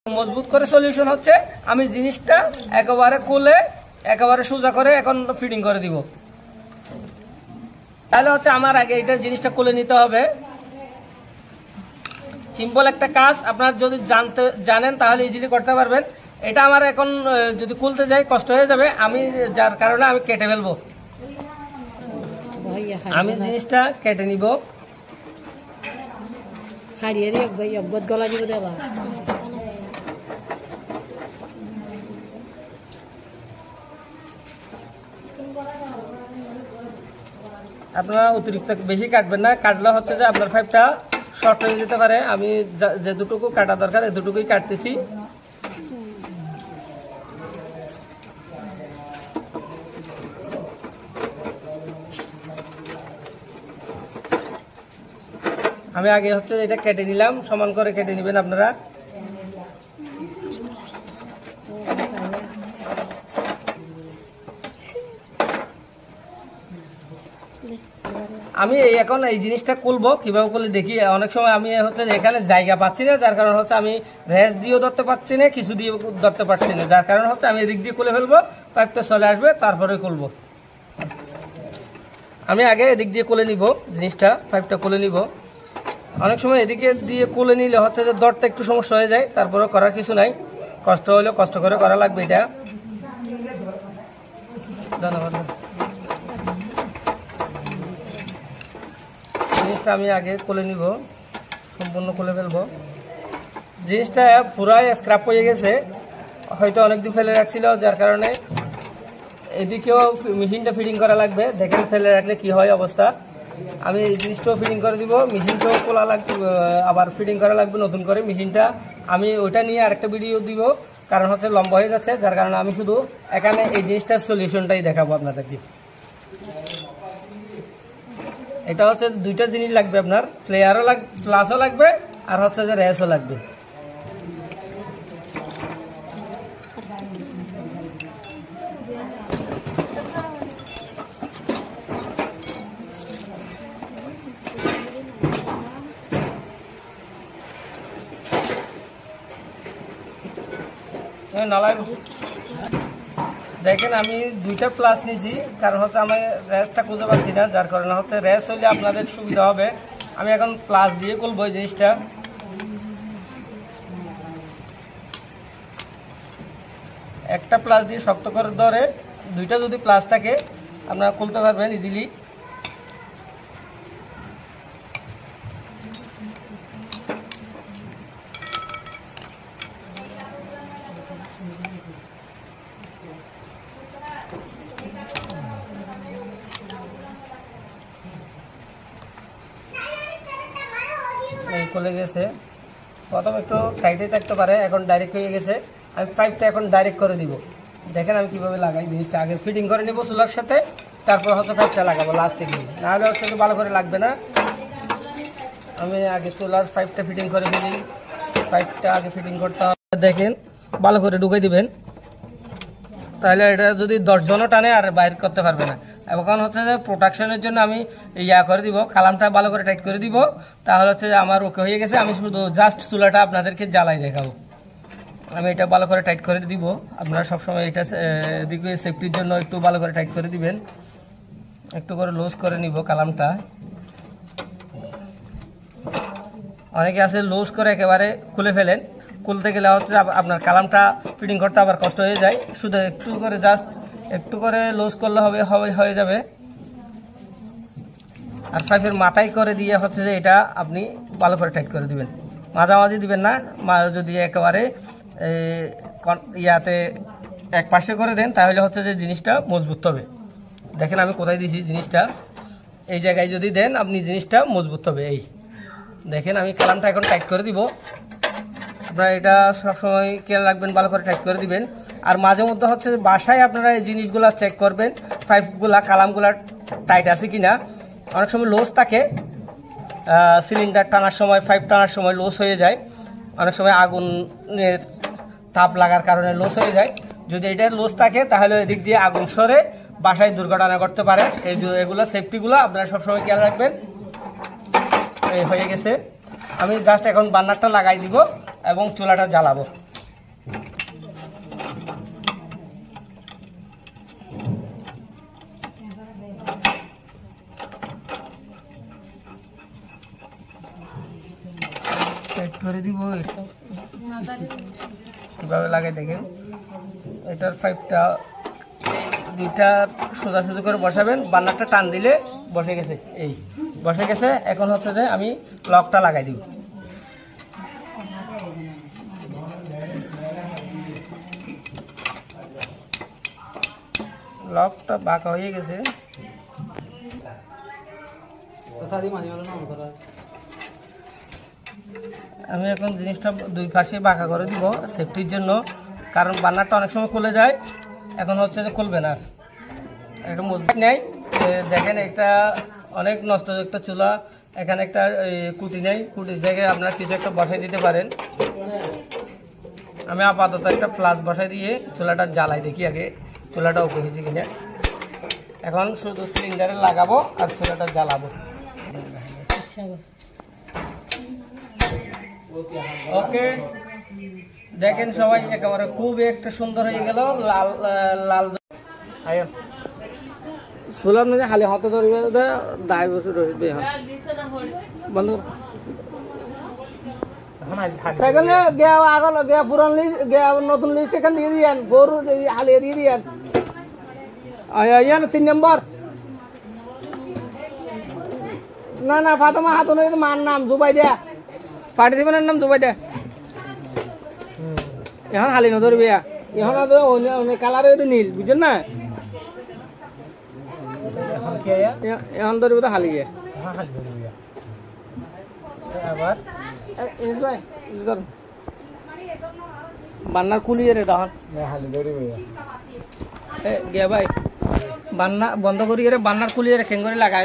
মজবুত করে সলিউশন হচ্ছে আমি জিনিসটা একেবারে খুলে একেবারে সোজা করে এখন ফিটিং করে দিব। তাহলে হচ্ছে আমার আগে এটা জিনিসটা খুলে নিতে হবে। সিম্পল একটা কাজ, আপনারা যদি জানেন তাহলে ইজিলি করতে পারবেন। এটা আমার এখন যদি খুলতে যাই কষ্ট হয়ে যাবে, আমি যার কারণে আমি কেটে ফেলবো। আমি জিনিসটা কেটে নিব। আপনারা অতিরিক্ত বেশি কাটবেন না, কাটলে হচ্ছে যে আপনার পাইপটা শর্ট হয়ে যেতে পারে। আমি যে দুটুকু কাটা দরকার এতটুকুই কাটতেছি। আমি আগে হচ্ছে এটা কেটে নিলাম, সমান করে কেটে নেবেন আপনারা। আমি এখন এই জিনিসটা খুলবো, কিভাবে খুলে দেখি। অনেক সময় আমি হচ্ছে এখানে জায়গা পাচ্ছি না, যার কারণ হচ্ছে আমি রেস দিয়েও ধরতে পারছি না, কিছু দিয়ে ধরতে পারছি না, যার কারণ হচ্ছে আমি এদিক দিয়ে খুলে ফেলবো, পাইপটা চলে আসবে, তারপরে খুলবো। আমি আগে এদিক দিয়ে খুলে নিব জিনিসটা, পাইপটা খুলে নিব। অনেক সময় এদিকে দিয়ে খুলে নিলে হচ্ছে যে ধরতে একটু সমস্যা হয়ে যায়, তারপরে করার কিছু নাই, কষ্ট হলেও কষ্ট করে করা লাগবে এটা। ধন্যবাদ। জিনিসটা আমি আগে খুলে নিব, সম্পূর্ণ খুলে ফেলবো। জিনিসটা পুরাই স্ক্র্যাপ হয়ে গেছে, হয়তো অনেকদিন ফেলে রাখছিল, যার কারণে এদিকেও মেশিনটা ফিটিং করা লাগবে। দেখেন ফেলে রাখলে কি হয় অবস্থা। আমি এই জিনিসটাও ফিটিং করে দিব, মেশিনটাও খোলা লাগবে, আবার ফিটিং করা লাগবে নতুন করে মেশিনটা। আমি ওইটা নিয়ে আরেকটা ভিডিও দিব, কারণ হচ্ছে লম্বা হয়ে যাচ্ছে, যার কারণে আমি শুধু এখানে এই জিনিসটার সলিউশনটাই দেখাবো আপনাদেরকে। এটা হচ্ছে দুইটা জিনিস লাগবে আপনার, প্লাসও লাগবে আর হচ্ছে যে রেসও লাগবে। দেখেন আমি দুইটা প্লাস নিয়েছি, কারণ হচ্ছে আমি রেসটা খুঁজে পাচ্ছি না, যার কারণে হচ্ছে রেস হলে আপনাদের সুবিধা হবে। আমি এখন প্লাস দিয়ে খুলবো এই জিনিসটা। একটা প্লাস দিয়ে শক্ত করে ধরে, দুইটা যদি প্লাস থাকে আপনারা খুলতে পারবেন ইজিলি। খুলে গেছে, প্রথম একটু টাইটে থাকতে পারে, এখন ডাইরেক্ট হয়ে গেছে। আমি পাইপটা এখন ডাইরেক্ট করে দিব। দেখেন আমি কিভাবে লাগাই, জিনিসটা আগে ফিটিং করে নেব চুলার সাথে, তারপর হচ্ছে পাইপটা লাগাবো লাস্টে গিয়ে, নাহলে হচ্ছে একটু ভালো করে লাগবে না। আমি আগে চুলার পাইপটা ফিটিং করে ফেলি। পাইপটা আগে ফিটিং করতে হবে, দেখেন ভালো করে ঢুকে দিবেন, তাহলে এটা যদি 10 জনও টানে আর বাইর করতে পারবে না। এখন হচ্ছে যে প্রোটেকশনের জন্য আমি করে দিব, কালামটা ভালো করে টাইট করে দিব, তাহলে হচ্ছে যে আমার ওকে হয়ে গেছে। আমি শুধু জাস্ট চুলাটা আপনাদেরকে জ্বালাই দেখাবো। আমি এটা ভালো করে টাইট করে দিব। আপনারা সবসময় এটা দিকে সেফটির জন্য একটু ভালো করে টাইট করে দিবেন। একটু করে লুজ করে নিব কালামটা। অনেকে আছে লুজ করে একেবারে খুলে ফেলেন, খুলতে গেলে হচ্ছে আপনার কালামটা ফিটিং করতে আবার কষ্ট হয়ে যায়। শুধু একটু করে জাস্ট একটু করে লুজ করলে হয়ে যাবে। আর পাইপের মাথায় করে দিয়ে হচ্ছে যে এটা আপনি ভালো করে টাইট করে দিবেন, মাঝামাঝি দিবেন না। যদি একেবারে ইয়াতে এক পাশে করে দেন তাহলে হচ্ছে যে জিনিসটা মজবুত হবে। দেখেন আমি কোথায় দিয়েছি জিনিসটা, এই জায়গায় যদি দেন আপনি জিনিসটা মজবুত হবে। এই দেখেন আমি কালামটা এখন টাইট করে দিব। আপনারা এটা সবসময় খেয়াল রাখবেন, ভালো করে টাইট করে দিবেন। আর মাঝে মধ্যে হচ্ছে বাসায় আপনারা এই জিনিসগুলো চেক করবেন, পাইপগুলা কালামগুলা টাইট আছে কিনা। অনেক সময় লুজ থাকে, সিলিন্ডার টানার সময় পাইপ টানার সময় লুজ হয়ে যায়, অনেক সময় আগুনের তাপ লাগার কারণে লুজ হয়ে যায়। যদি এটা লুজ থাকে তাহলে এদিক দিয়ে আগুন সরে বাসায় দুর্ঘটনা ঘটতে পারে। এগুলো সেফটিগুলো আপনারা সবসময় খেয়াল রাখবেন। এই হয়ে গেছে, আমি জাস্ট এখন বার্নারটা লাগাই দিব এবং চুলাটা জ্বালাবো। দিব কিভাবে লাগাই দেখেন। এটার পাইপটা দুইটা সোজাসুজি করে বসাবেন, বার্নারটা টান দিলে বসে গেছে, এই বসে গেছে। এখন হচ্ছে যে আমি লকটা লাগাই দিব। লকটা বাঁকা হয়ে গেছে। আমি এখন জিনিসটা দুই পাশে বাঁকা করে দিব সেফটির জন্য, কারণ বার্নারটা অনেক সময় খুলে যায়। এখন হচ্ছে যে খুলবে না, একটা মজবুত নেই। দেখেন একটা অনেক নষ্ট একটা চুলা, এখানে একটা কুটি নেই, কুটির জায়গায় আপনারা কিছু একটা বসাই দিতে পারেন। আমি আপাতত একটা ফ্লাশ বসাই দিয়ে চুলাটা জ্বালাই দেখি আগে চুলাটা ওকে হয়েছে কিনা। এখন শুধু সিলিন্ডারে লাগাবো আর চুলাটা জ্বালাবো। ওকে, দেখেন সবাই একেবারে খুব একটা সুন্দর হয়ে গেল, লাল লাল। চুলার মধ্যে খালি হাতে ধরবে, দায় বছর রয়েছে বন্ধ। সাইকেল গিয়া আগল গিয়া পুরান লিজ গিয়া নতুন লিজ সেখান দিয়ে দিয়েন, গরু হালিয়ে দিয়ে দিয়েন। ইয়ান 3 নম্বর। না না, ফাতেমা হাতুন মার নাম জুবাই দেয়া, পার্টিসিপেন্টের নাম জুবাই দেয়া। এখন হালি নধরবে, এখন কালার নীল, বুঝছেন না? এখন ধরবে তো হালি গিয়ে আবার বান্নার খুলিয়ে রে তখন গিয়া ভাই বান্না বন্ধ করিয়ে বান্নার খুলিয়ে রেখে করে লাগায়।